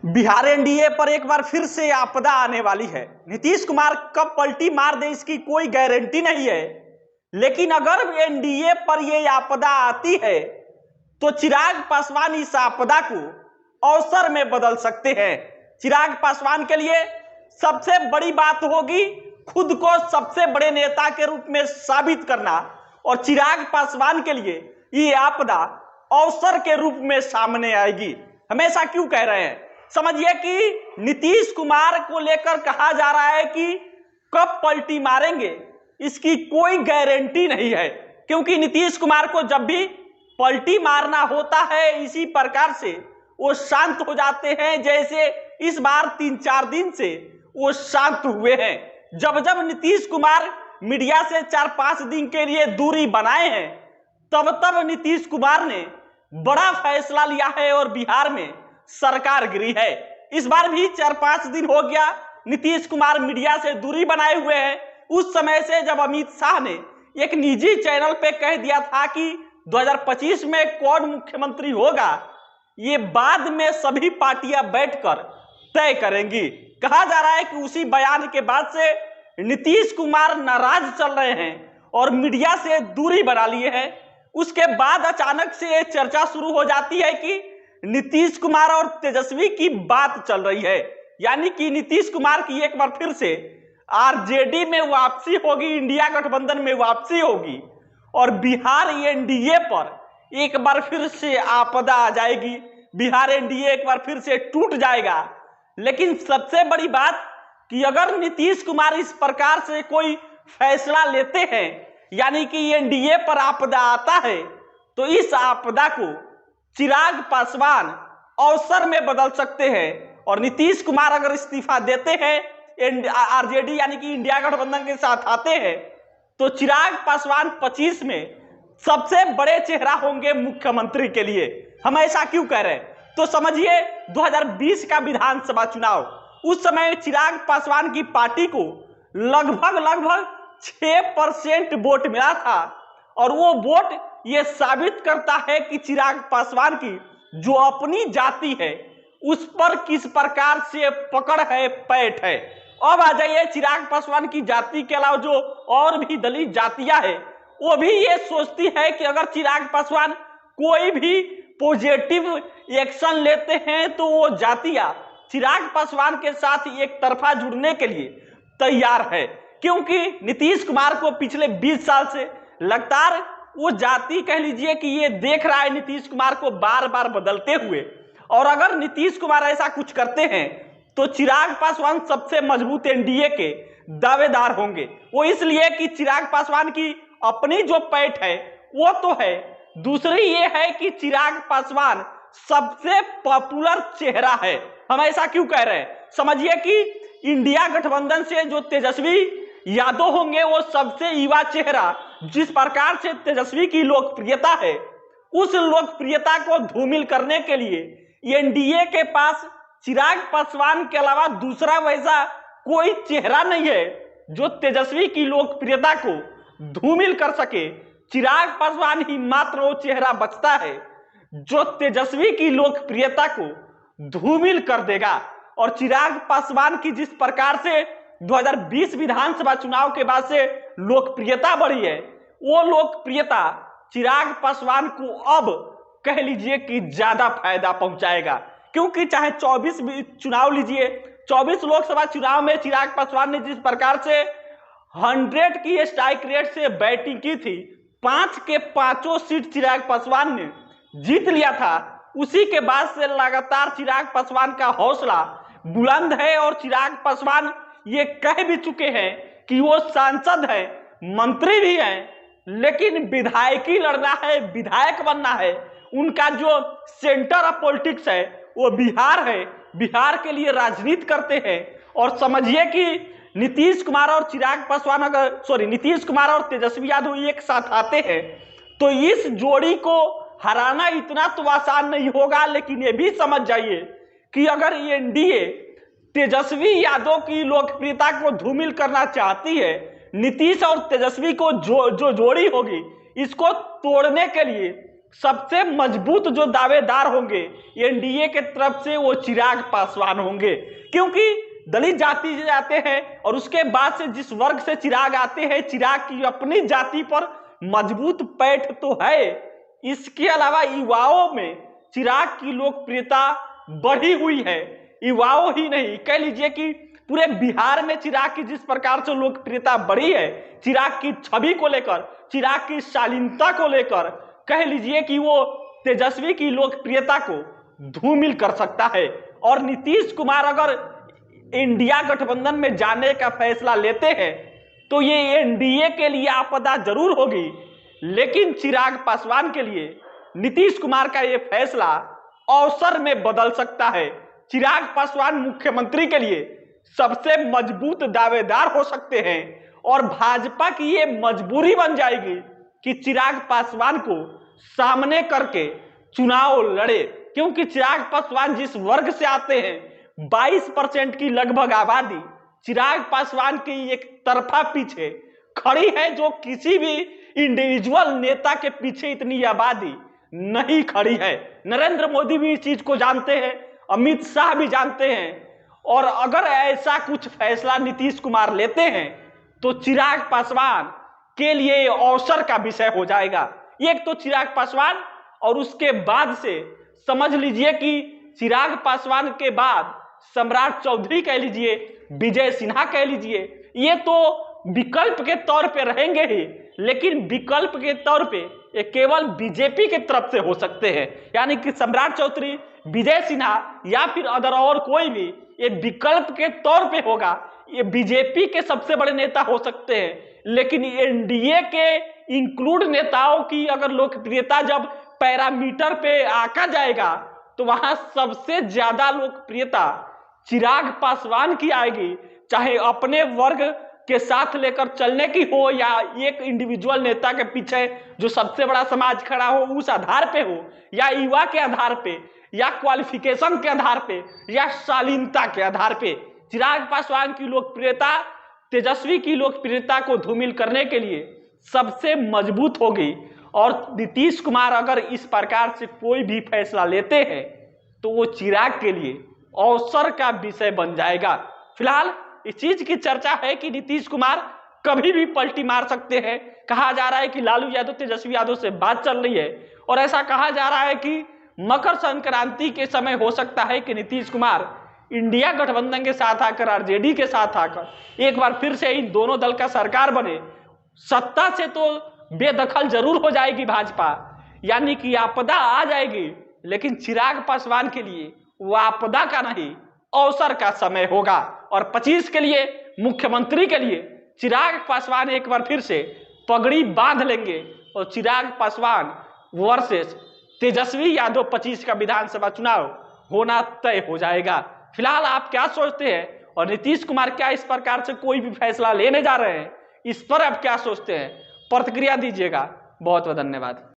Bihar NDA पर एक बार फिर से आपदा आने वाली है। नीतीश कुमार कब पलटी मार दे इसकी कोई गारंटी नहीं है, लेकिन अगर एनडीए पर यह आपदा आती है तो चिराग पासवान इस आपदा को अवसर में बदल सकते हैं। चिराग पासवान के लिए सबसे बड़ी बात होगी खुद को सबसे बड़े नेता के रूप में साबित करना, और चिराग पासवान के लिए ये आपदा अवसर के रूप में सामने आएगी। हमेशा क्यों कह रहे हैं, समझिए कि नीतीश कुमार को लेकर कहा जा रहा है कि कब पलटी मारेंगे इसकी कोई गारंटी नहीं है, क्योंकि नीतीश कुमार को जब भी पलटी मारना होता है इसी प्रकार से वो शांत हो जाते हैं, जैसे इस बार 3-4 दिन से वो शांत हुए हैं। जब जब नीतीश कुमार मीडिया से 4-5 दिन के लिए दूरी बनाए हैं तब तब नीतीश कुमार ने बड़ा फैसला लिया है और बिहार में सरकार गिरी है। इस बार भी 4-5 दिन हो गया नीतीश कुमार मीडिया से दूरी बनाए हुए हैं। उस समय से जब अमित शाह ने एक निजी चैनल पे कह दिया था कि 2025 में कौन मुख्यमंत्री होगा ये बाद में सभी पार्टियां बैठकर तय करेंगी। कहा जा रहा है कि उसी बयान के बाद से नीतीश कुमार नाराज चल रहे हैं और मीडिया से दूरी बना लिए हैं। उसके बाद अचानक से ये चर्चा शुरू हो जाती है कि नीतीश कुमार और तेजस्वी की बात चल रही है, यानी कि नीतीश कुमार की एक बार फिर से आरजेडी में वापसी होगी, इंडिया गठबंधन में वापसी होगी और बिहार एनडीए पर एक बार फिर से आपदा आ जाएगी। बिहार एनडीए एक बार फिर से टूट जाएगा। लेकिन सबसे बड़ी बात कि अगर नीतीश कुमार इस प्रकार से कोई फैसला लेते हैं, यानी कि एनडीए पर आपदा आता है, तो इस आपदा को चिराग पासवान अवसर में बदल सकते हैं। और नीतीश कुमार अगर इस्तीफा देते हैं, आरजेडी यानी कि इंडिया गठबंधन के साथ आते हैं, तो चिराग पासवान 25 में सबसे बड़े चेहरा होंगे मुख्यमंत्री के लिए। हम ऐसा क्यों कह रहे हैं, तो समझिए 2020 का विधानसभा चुनाव, उस समय चिराग पासवान की पार्टी को लगभग 6% वोट मिला था, और वो वोट ये साबित करता है कि चिराग पासवान की जो अपनी जाति है उस पर किस प्रकार से पकड़ है, पैठ है। अब आ जाइए चिराग पासवान की जाति के अलावा जो और भी दलित जातियां हैं, वो भी ये सोचती है कि अगर चिराग पासवान कोई भी पॉजिटिव एक्शन लेते हैं तो वो जातियां चिराग पासवान के साथ एक तरफा जुड़ने के लिए तैयार है, क्योंकि नीतीश कुमार को पिछले 20 साल से लगातार वो जाति कह लीजिए कि ये देख रहा है नीतीश कुमार को बार बार बदलते हुए। और अगर नीतीश कुमार ऐसा कुछ करते हैं तो चिराग पासवान सबसे मजबूत एनडीए के दावेदार होंगे। वो इसलिए कि चिराग पासवान की अपनी जो पैठ है वो तो है, दूसरी ये है कि चिराग पासवान सबसे पॉपुलर चेहरा है। हम ऐसा क्यों कह रहे हैं, समझिए कि इंडिया गठबंधन से जो तेजस्वी यादव होंगे वो सबसे युवा चेहरा, जिस प्रकार से तेजस्वी की लोकप्रियता है उस लोकप्रियता को धूमिल करने के लिए एनडीए के पास चिराग पासवान के अलावा दूसरा वैसा कोई चेहरा नहीं है जो तेजस्वी की लोकप्रियता को धूमिल कर सके। चिराग पासवान ही मात्र वो चेहरा बचता है जो तेजस्वी की लोकप्रियता को धूमिल कर देगा। और चिराग पासवान की जिस प्रकार से 2020 विधानसभा चुनाव के बाद से लोकप्रियता बढ़ी है, वो लोकप्रियता चिराग पासवान को अब कह लीजिए कि ज्यादा फायदा पहुंचाएगा, क्योंकि चाहे 24 चुनाव लीजिए, 24 लोकसभा चुनाव में चिराग पासवान ने जिस प्रकार से 100 की स्ट्राइक रेट से बैटिंग की थी, 5 के 5 सीट चिराग पासवान ने जीत लिया था। उसी के बाद से लगातार चिराग पासवान का हौसला बुलंद है और चिराग पासवान ये कह भी चुके हैं कि वो सांसद है, मंत्री भी हैं, लेकिन विधायकी लड़ना है, विधायक बनना है। उनका जो सेंटर ऑफ पॉलिटिक्स है वो बिहार है, बिहार के लिए राजनीति करते हैं। और समझिए कि नीतीश कुमार और चिराग पासवान नीतीश कुमार और तेजस्वी यादव एक साथ आते हैं तो इस जोड़ी को हराना इतना तो आसान नहीं होगा। लेकिन ये भी समझ जाइए कि अगर एनडीए तेजस्वी यादव की लोकप्रियता को धूमिल करना चाहती है, नीतीश और तेजस्वी को जो जोड़ी होगी इसको तोड़ने के लिए सबसे मजबूत जो दावेदार होंगे एनडीए के तरफ से वो चिराग पासवान होंगे, क्योंकि दलित जाति से आते हैं और उसके बाद से जिस वर्ग से चिराग आते हैं, चिराग की अपनी जाति पर मजबूत पैठ तो है। इसके अलावा युवाओं में चिराग की लोकप्रियता बढ़ी हुई है। युवाओं ही नहीं, कह लीजिए कि पूरे बिहार में चिराग की जिस प्रकार से लोकप्रियता बढ़ी है, चिराग की छवि को लेकर, चिराग की शालीनता को लेकर, कह लीजिए कि वो तेजस्वी की लोकप्रियता को धूमिल कर सकता है। और नीतीश कुमार अगर इंडिया गठबंधन में जाने का फैसला लेते हैं तो ये एनडीए के लिए आपदा जरूर होगी, लेकिन चिराग पासवान के लिए नीतीश कुमार का ये फैसला अवसर में बदल सकता है। चिराग पासवान मुख्यमंत्री के लिए सबसे मजबूत दावेदार हो सकते हैं और भाजपा की ये मजबूरी बन जाएगी कि चिराग पासवान को सामने करके चुनाव लड़े, क्योंकि चिराग पासवान जिस वर्ग से आते हैं, 22% की लगभग आबादी चिराग पासवान की एक तरफा पीछे खड़ी है, जो किसी भी इंडिविजुअल नेता के पीछे इतनी आबादी नहीं खड़ी है। नरेंद्र मोदी भी इस चीज को जानते हैं, अमित शाह भी जानते हैं। और अगर ऐसा कुछ फैसला नीतीश कुमार लेते हैं तो चिराग पासवान के लिए अवसर का विषय हो जाएगा। एक तो चिराग पासवान और उसके बाद से समझ लीजिए कि चिराग पासवान के बाद सम्राट चौधरी कह लीजिए, विजय सिन्हा कह लीजिए, ये तो विकल्प के तौर पे रहेंगे ही, लेकिन विकल्प के तौर पे ये केवल बीजेपी के तरफ से हो सकते हैं। यानी कि सम्राट चौधरी, विजय सिन्हा या फिर अदर और कोई भी ये विकल्प के तौर पे होगा। ये बीजेपी के सबसे बड़े नेता हो सकते हैं, लेकिन एनडीए के इंक्लूड नेताओं की अगर लोकप्रियता जब पैरामीटर पे आका जाएगा तो वहां सबसे ज्यादा लोकप्रियता चिराग पासवान की आएगी, चाहे अपने वर्ग के साथ लेकर चलने की हो या एक इंडिविजुअल नेता के पीछे जो सबसे बड़ा समाज खड़ा हो उस आधार पे हो, या युवा के आधार पे, या क्वालिफिकेशन के आधार पे, या शालीनता के आधार पे। चिराग पासवान की लोकप्रियता तेजस्वी की लोकप्रियता को धूमिल करने के लिए सबसे मजबूत होगी। और नीतीश कुमार अगर इस प्रकार से कोई भी फैसला लेते हैं तो वो चिराग के लिए अवसर का विषय बन जाएगा। फिलहाल इस चीज की चर्चा है कि नीतीश कुमार कभी भी पलटी मार सकते हैं। कहा जा रहा है कि लालू यादव, तेजस्वी यादव से बात चल रही है और ऐसा कहा जा रहा है कि मकर संक्रांति के समय हो सकता है कि नीतीश कुमार इंडिया गठबंधन के साथ आकर, आरजेडी के साथ आकर एक बार फिर से इन दोनों दल का सरकार बने। सत्ता से तो बेदखल जरूर हो जाएगी भाजपा, यानी कि आपदा आ जाएगी, लेकिन चिराग पासवान के लिए वो आपदा का नहीं, अवसर का समय होगा। और 25 के लिए मुख्यमंत्री के लिए चिराग पासवान एक बार फिर से पगड़ी बांध लेंगे और चिराग पासवान वर्सेस तेजस्वी यादव 25 का विधानसभा चुनाव होना तय हो जाएगा। फिलहाल आप क्या सोचते हैं और नीतीश कुमार क्या इस प्रकार से कोई भी फैसला लेने जा रहे हैं, इस पर आप क्या सोचते हैं? प्रतिक्रिया दीजिएगा। बहुत बहुत धन्यवाद।